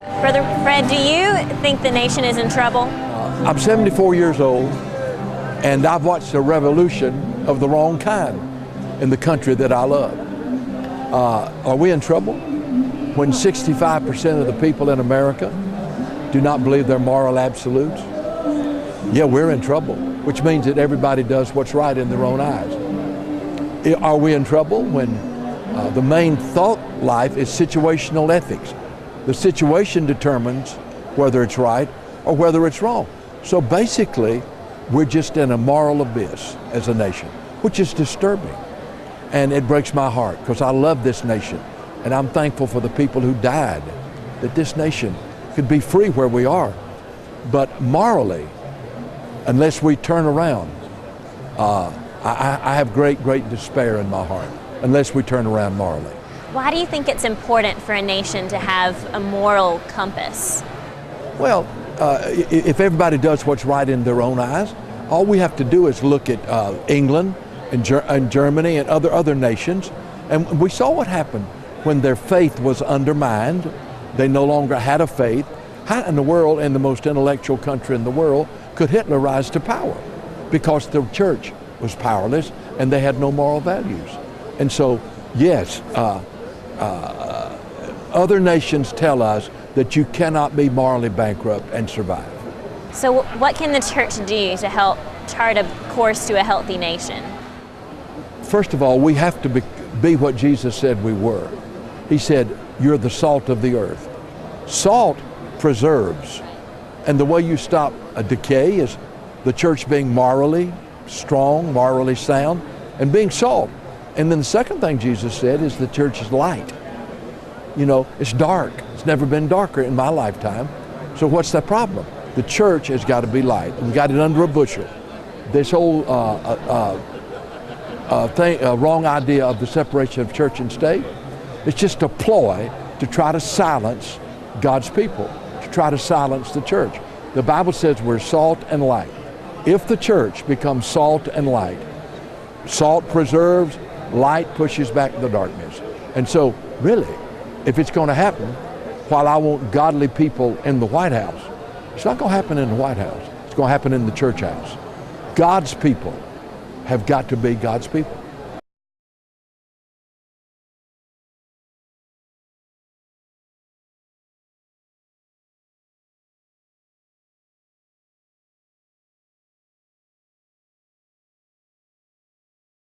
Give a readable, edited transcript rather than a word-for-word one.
Brother Fred, do you think the nation is in trouble? I'm 74 years old, and I've watched a revolution of the wrong kind in the country that I love. Are we in trouble when 65% of the people in America do not believe they're moral absolutes? Yeah, we're in trouble, which means that everybody does what's right in their own eyes. Are we in trouble when the main thought life is situational ethics? The situation determines whether it's right or whether it's wrong. So basically, we're just in a moral abyss as a nation, which is disturbing. And it breaks my heart because I love this nation. And I'm thankful for the people who died, that this nation could be free where we are. But morally, unless we turn around, I have great despair in my heart, unless we turn around morally. Why do you think it's important for a nation to have a moral compass? Well, if everybody does what's right in their own eyes, all we have to do is look at England and Germany and other nations, and we saw what happened when their faith was undermined. They no longer had a faith. How in the world, in the most intellectual country in the world, could Hitler rise to power? Because the church was powerless and they had no moral values. And so, yes, other nations tell us that you cannot be morally bankrupt and survive. So what can the church do to help chart a course to a healthy nation? First of all, we have to be what Jesus said we were. He said, you're the salt of the earth. Salt preserves. And the way you stop a decay is the church being morally strong, morally sound, and being salt. And then the second thing Jesus said is the church is light. You know, it's dark. It's never been darker in my lifetime. So what's the problem? The church has got to be light. We got it under a bushel. This whole wrong idea of the separation of church and state, it's just a ploy to try to silence God's people, to try to silence the church. The Bible says we're salt and light. If the church becomes salt and light, salt preserves, light pushes back the darkness. And so, really, if it's going to happen, while I want godly people in the White House, it's not going to happen in the White House. It's going to happen in the church house. God's people have got to be God's people.